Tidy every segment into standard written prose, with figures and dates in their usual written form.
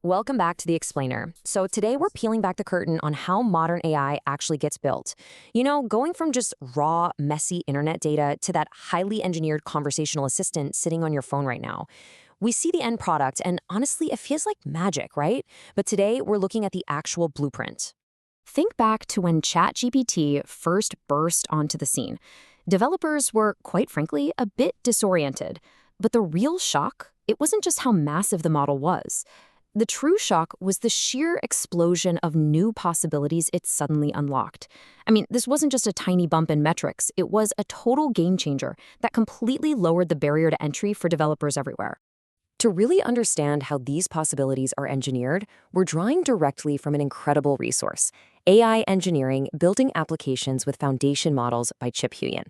Welcome back to The Explainer. So today we're peeling back the curtain on how modern AI actually gets built. Going from just raw, messy internet data to that highly engineered conversational assistant sitting on your phone right now. We see the end product, and honestly, it feels like magic, right? But today we're looking at the actual blueprint. Think back to when ChatGPT first burst onto the scene. Developers were, quite frankly, a bit disoriented. But the real shock, it wasn't just how massive the model was. The true shock was the sheer explosion of new possibilities it suddenly unlocked. I mean, this wasn't just a tiny bump in metrics, it was a total game changer that completely lowered the barrier to entry for developers everywhere. To really understand how these possibilities are engineered, we're drawing directly from an incredible resource, AI Engineering Building Applications with Foundation Models by Chip Huyen.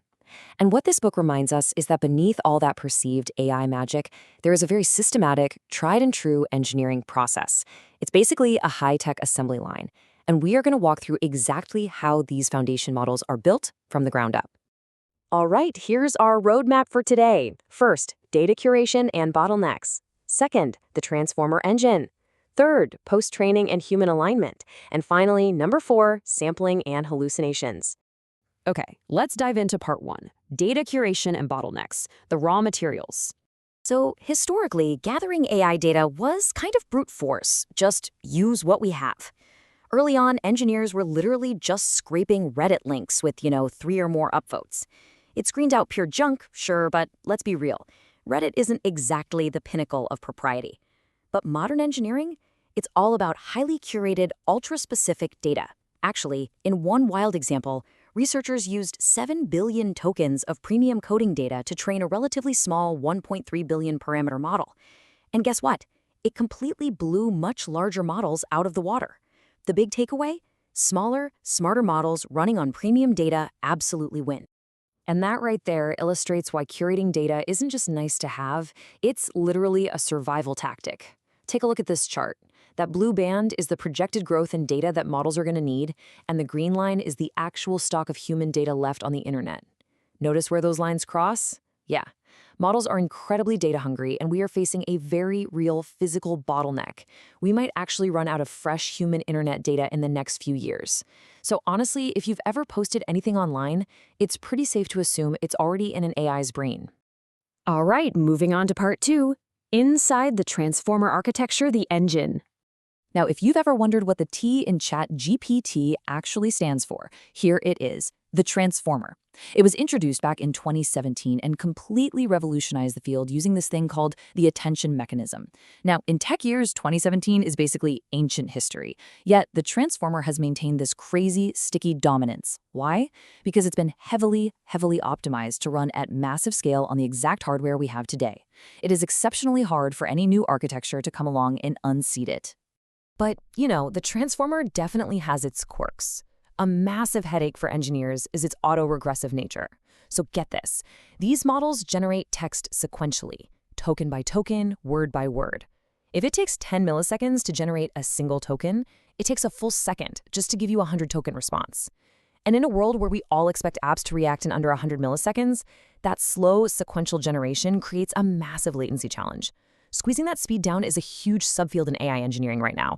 And what this book reminds us is that beneath all that perceived AI magic, there is a very systematic, tried and true engineering process. It's basically a high-tech assembly line. And we are going to walk through exactly how these foundation models are built from the ground up. All right, here's our roadmap for today. First, data curation and bottlenecks. Second, the transformer engine. Third, post-training and human alignment. And finally, number 4, sampling and hallucinations. Okay, let's dive into part 1, data curation and bottlenecks, the raw materials. So historically, gathering AI data was kind of brute force, just use what we have. Early on, engineers were literally just scraping Reddit links with, 3 or more upvotes. It screened out pure junk, sure, but let's be real. Reddit isn't exactly the pinnacle of propriety. But modern engineering? It's all about highly curated, ultra-specific data. Actually, in one wild example, researchers used 7 billion tokens of premium coding data to train a relatively small 1.3 billion parameter model. And guess what? It completely blew much larger models out of the water. The big takeaway? Smaller, smarter models running on premium data absolutely win. And that right there illustrates why curating data isn't just nice to have, it's literally a survival tactic. Take a look at this chart. That blue band is the projected growth in data that models are going to need, and the green line is the actual stock of human data left on the internet. Notice where those lines cross? Yeah. Models are incredibly data hungry, and we are facing a very real physical bottleneck. We might actually run out of fresh human internet data in the next few years. So honestly, if you've ever posted anything online, it's pretty safe to assume it's already in an AI's brain. All right, moving on to part 2. Inside the transformer architecture, the engine. Now, if you've ever wondered what the T in ChatGPT actually stands for, here it is, the transformer. It was introduced back in 2017 and completely revolutionized the field using this thing called the attention mechanism. Now, in tech years, 2017 is basically ancient history. Yet, the transformer has maintained this crazy, sticky dominance. Why? Because it's been heavily optimized to run at massive scale on the exact hardware we have today. It is exceptionally hard for any new architecture to come along and unseat it. But, the transformer definitely has its quirks. A massive headache for engineers is its autoregressive nature. So get this. These models generate text sequentially, token by token, word by word. If it takes 10 milliseconds to generate a single token, it takes a full second just to give you a 100-token response. And in a world where we all expect apps to react in under 100 milliseconds, that slow sequential generation creates a massive latency challenge. Squeezing that speed down is a huge subfield in AI engineering right now.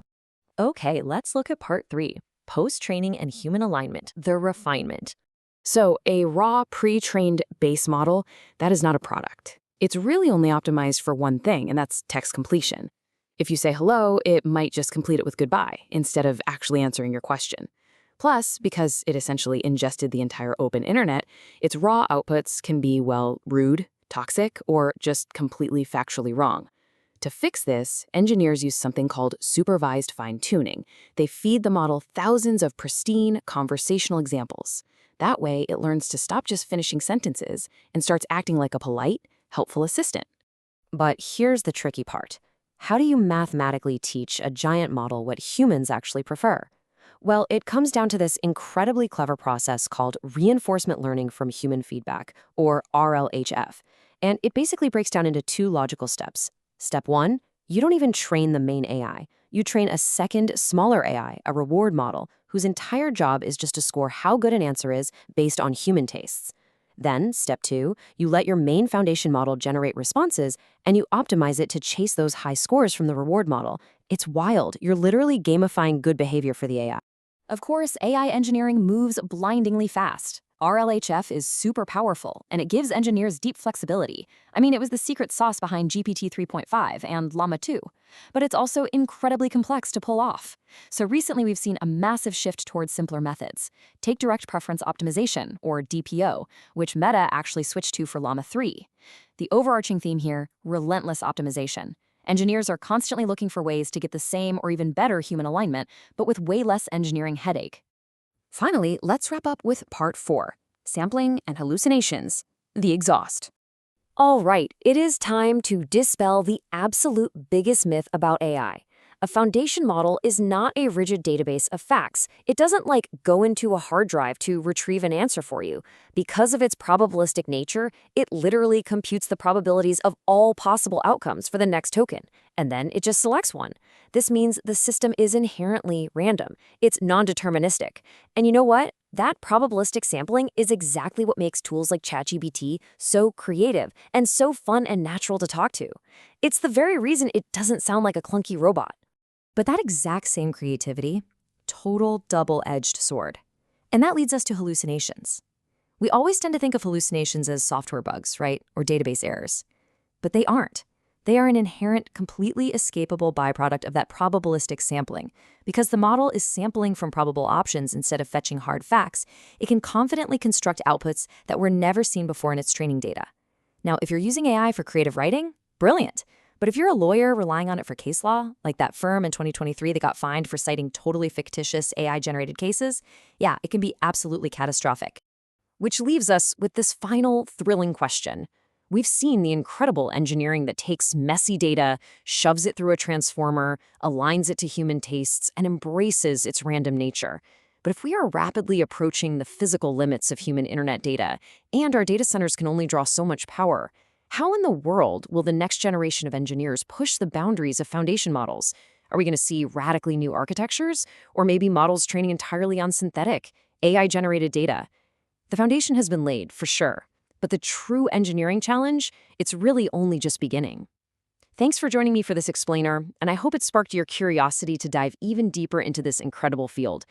Okay, let's look at part 3, post-training and human alignment, the refinement. So a raw, pre-trained base model, that is not a product. It's really only optimized for one thing, and that's text completion. If you say hello, it might just complete it with goodbye, instead of actually answering your question. Plus, because it essentially ingested the entire open internet, its raw outputs can be, rude, toxic, or just completely factually wrong. To fix this, engineers use something called supervised fine-tuning. They feed the model thousands of pristine, conversational examples. That way, it learns to stop just finishing sentences and starts acting like a polite, helpful assistant. But here's the tricky part. How do you mathematically teach a giant model what humans actually prefer? Well, it comes down to this incredibly clever process called reinforcement learning from human feedback, or RLHF. And it basically breaks down into 2 logical steps. Step 1, you don't even train the main AI. You train a second, smaller AI, a reward model, whose entire job is just to score how good an answer is based on human tastes. Then, step 2, you let your main foundation model generate responses, and you optimize it to chase those high scores from the reward model, It's wild. You're literally gamifying good behavior for the AI. Of course, AI engineering moves blindingly fast. RLHF is super powerful, and it gives engineers deep flexibility. I mean, it was the secret sauce behind GPT 3.5 and Llama 2. But it's also incredibly complex to pull off. So recently we've seen a massive shift towards simpler methods. Take direct preference optimization, or DPO, which Meta actually switched to for Llama 3. The overarching theme here, relentless optimization. Engineers are constantly looking for ways to get the same or even better human alignment, but with way less engineering headache. Finally, let's wrap up with part 4, sampling and hallucinations, the exhaust. All right, it is time to dispel the absolute biggest myth about AI. A foundation model is not a rigid database of facts. It doesn't go into a hard drive to retrieve an answer for you. Because of its probabilistic nature, it literally computes the probabilities of all possible outcomes for the next token, and then it just selects one. This means the system is inherently random. It's non-deterministic. And you know what? That probabilistic sampling is exactly what makes tools like ChatGPT so creative and so fun and natural to talk to. It's the very reason it doesn't sound like a clunky robot. But that exact same creativity, total double-edged sword. And that leads us to hallucinations. We always tend to think of hallucinations as software bugs, right? Or database errors. But they aren't. They are an inherent, completely escapable byproduct of that probabilistic sampling. Because the model is sampling from probable options instead of fetching hard facts, it can confidently construct outputs that were never seen before in its training data. Now, if you're using AI for creative writing, brilliant. But if you're a lawyer relying on it for case law, like that firm in 2023 that got fined for citing totally fictitious AI-generated cases, yeah, it can be absolutely catastrophic. Which leaves us with this final thrilling question. We've seen the incredible engineering that takes messy data, shoves it through a transformer, aligns it to human tastes, and embraces its random nature. But if we are rapidly approaching the physical limits of human internet data, and our data centers can only draw so much power, how in the world will the next generation of engineers push the boundaries of foundation models? Are we going to see radically new architectures? Or maybe models training entirely on synthetic, AI-generated data? The foundation has been laid, for sure. But the true engineering challenge, it's really only just beginning. Thanks for joining me for this explainer, and I hope it sparked your curiosity to dive even deeper into this incredible field.